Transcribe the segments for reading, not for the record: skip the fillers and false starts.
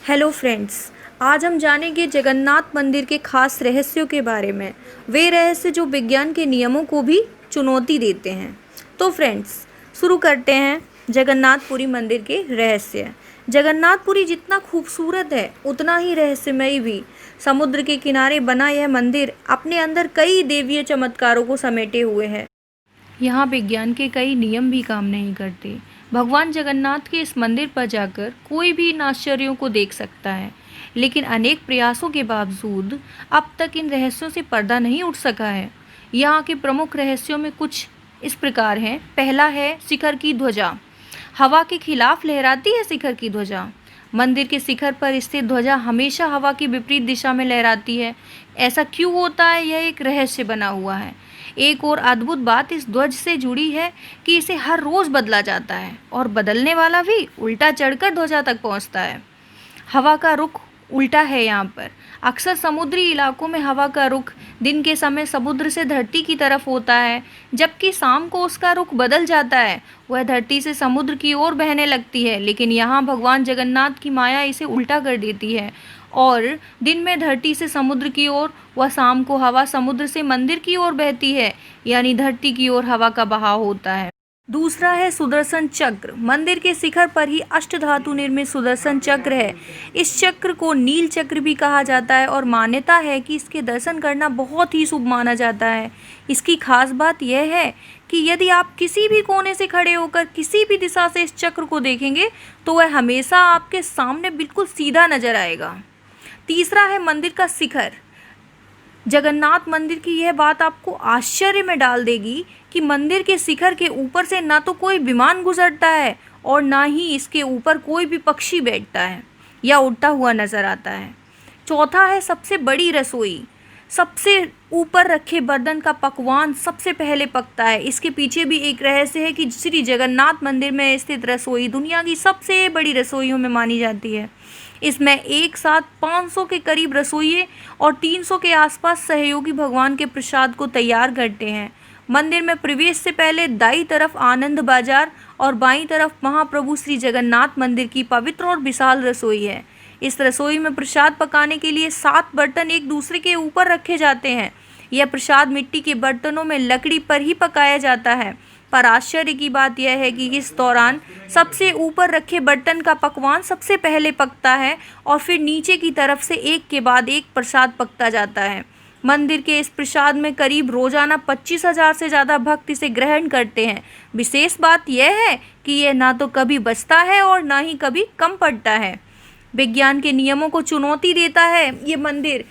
Hello friends, आज हम जानेंगे जगन्नाथ मंदिर के खास रहस्यों के बारे में। वे रहस्य जो विज्ञान के नियमों को भी चुनौती देते हैं। तो फ्रेंड्स, शुरू करते हैं जगन्नाथपुरी मंदिर के रहस्य। जगन्नाथपुरी जितना खूबसूरत है उतना ही रहस्यमयी भी। समुद्र के किनारे बना यह मंदिर अपने अंदर कई देवीय चमत्कारों को समेटे हुए है। यहाँ विज्ञान के कई नियम भी काम नहीं करते। भगवान जगन्नाथ के इस मंदिर पर जाकर कोई भी इन आश्चर्यों को देख सकता है, लेकिन अनेक प्रयासों के बावजूद अब तक इन रहस्यों से पर्दा नहीं उठ सका है। यहाँ के प्रमुख रहस्यों में कुछ इस प्रकार हैं। पहला है शिखर की ध्वजा। हवा के खिलाफ लहराती है शिखर की ध्वजा। मंदिर के शिखर पर स्थित ध्वजा हमेशा हवा की विपरीत दिशा में लहराती है। ऐसा क्यों होता है, यह एक रहस्य बना हुआ है। एक और अद्भुत बात इस ध्वज से जुड़ी है कि इसे हर रोज बदला जाता है और बदलने वाला भी उल्टा चढ़कर ध्वजा तक पहुंचता है। हवा का रुख उल्टा है यहाँ पर। अक्सर समुद्री इलाकों में हवा का रुख दिन के समय समुद्र से धरती की तरफ होता है, जबकि शाम को उसका रुख बदल जाता है, वह धरती से समुद्र की ओर बहने लगती है। लेकिन यहाँ भगवान जगन्नाथ की माया इसे उल्टा कर देती है और दिन में धरती से समुद्र की ओर व शाम को हवा समुद्र से मंदिर की ओर बहती है, यानी धरती की ओर हवा का बहाव होता है। दूसरा है सुदर्शन चक्र। मंदिर के शिखर पर ही अष्टधातु निर्मित सुदर्शन चक्र है। इस चक्र को नील चक्र भी कहा जाता है और मान्यता है कि इसके दर्शन करना बहुत ही शुभ माना जाता है। इसकी खास बात यह है कि यदि आप किसी भी कोने से खड़े होकर किसी भी दिशा से इस चक्र को देखेंगे तो वह हमेशा आपके सामने बिल्कुल सीधा नजर आएगा। तीसरा है मंदिर का शिखर। जगन्नाथ मंदिर की यह बात आपको आश्चर्य में डाल देगी कि मंदिर के शिखर के ऊपर से ना तो कोई विमान गुजरता है और ना ही इसके ऊपर कोई भी पक्षी बैठता है या उड़ता हुआ नजर आता है। चौथा है सबसे बड़ी रसोई। सबसे ऊपर रखे बर्तन का पकवान सबसे पहले पकता है। इसके पीछे भी एक रहस्य है कि श्री जगन्नाथ मंदिर में स्थित रसोई दुनिया की सबसे बड़ी रसोइयों में मानी जाती है। इसमें एक साथ 500 के करीब रसोइये और 300 के आसपास सहयोगी भगवान के प्रसाद को तैयार करते हैं। मंदिर में प्रवेश से पहले दाईं तरफ आनंद बाजार और बाईं तरफ महाप्रभु श्री जगन्नाथ मंदिर की पवित्र और विशाल रसोई है। इस रसोई में प्रसाद पकाने के लिए 7 बर्तन एक दूसरे के ऊपर रखे जाते हैं। यह प्रसाद मिट्टी के बर्तनों में लकड़ी पर ही पकाया जाता है। पर आश्चर्य की बात यह है कि इस दौरान सबसे ऊपर रखे बर्तन का पकवान सबसे पहले पकता है और फिर नीचे की तरफ से एक के बाद एक प्रसाद पकता जाता है। मंदिर के इस प्रसाद में करीब रोजाना 25,000 से ज़्यादा भक्त इसे ग्रहण करते हैं। विशेष बात यह है कि यह ना तो कभी बचता है और ना ही कभी कम पड़ता है। विज्ञान के नियमों को चुनौती देता है ये मंदिर।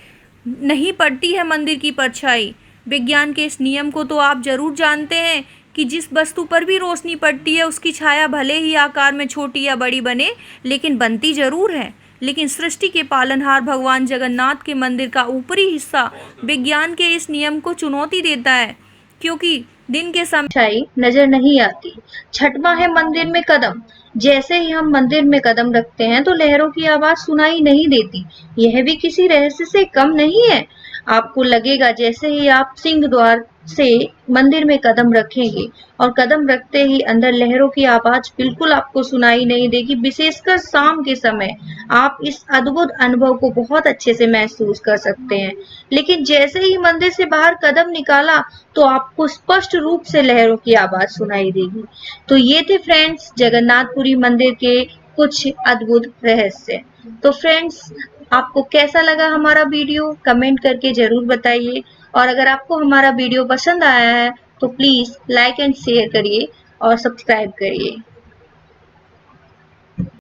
नहीं पड़ती है मंदिर की परछाई। विज्ञान के इस नियम को तो आप जरूर जानते हैं कि जिस वस्तु पर भी रोशनी पड़ती है उसकी छाया भले ही आकार में छोटी या बड़ी बने, लेकिन बनती जरूर है। लेकिन सृष्टि के पालनहार भगवान जगन्नाथ के मंदिर का ऊपरी हिस्सा विज्ञान के इस नियम को चुनौती देता है, क्योंकि दिन के समय छाई नजर नहीं आती। छठवां है मंदिर में कदम। जैसे ही हम मंदिर में कदम रखते हैं तो लहरों की आवाज सुनाई नहीं देती। यह भी किसी रहस्य से कम नहीं है। आपको लगेगा जैसे ही आप सिंह द्वार से मंदिर में कदम रखेंगे और कदम रखते ही अंदर लहरों की आवाज बिल्कुल आपको सुनाई नहीं देगी। विशेषकर शाम के समय आप इस अद्भुत अनुभव को बहुत अच्छे से महसूस कर सकते हैं। लेकिन जैसे ही मंदिर से बाहर कदम निकाला तो आपको स्पष्ट रूप से लहरों की आवाज सुनाई देगी। तो ये थे फ्रेंड्स जगन्नाथपुरी मंदिर के कुछ अद्भुत रहस्य। तो फ्रेंड्स, आपको कैसा लगा हमारा वीडियो कमेंट करके जरूर बताइए और अगर आपको हमारा वीडियो पसंद आया है तो प्लीज लाइक एंड शेयर करिए और सब्सक्राइब करिए।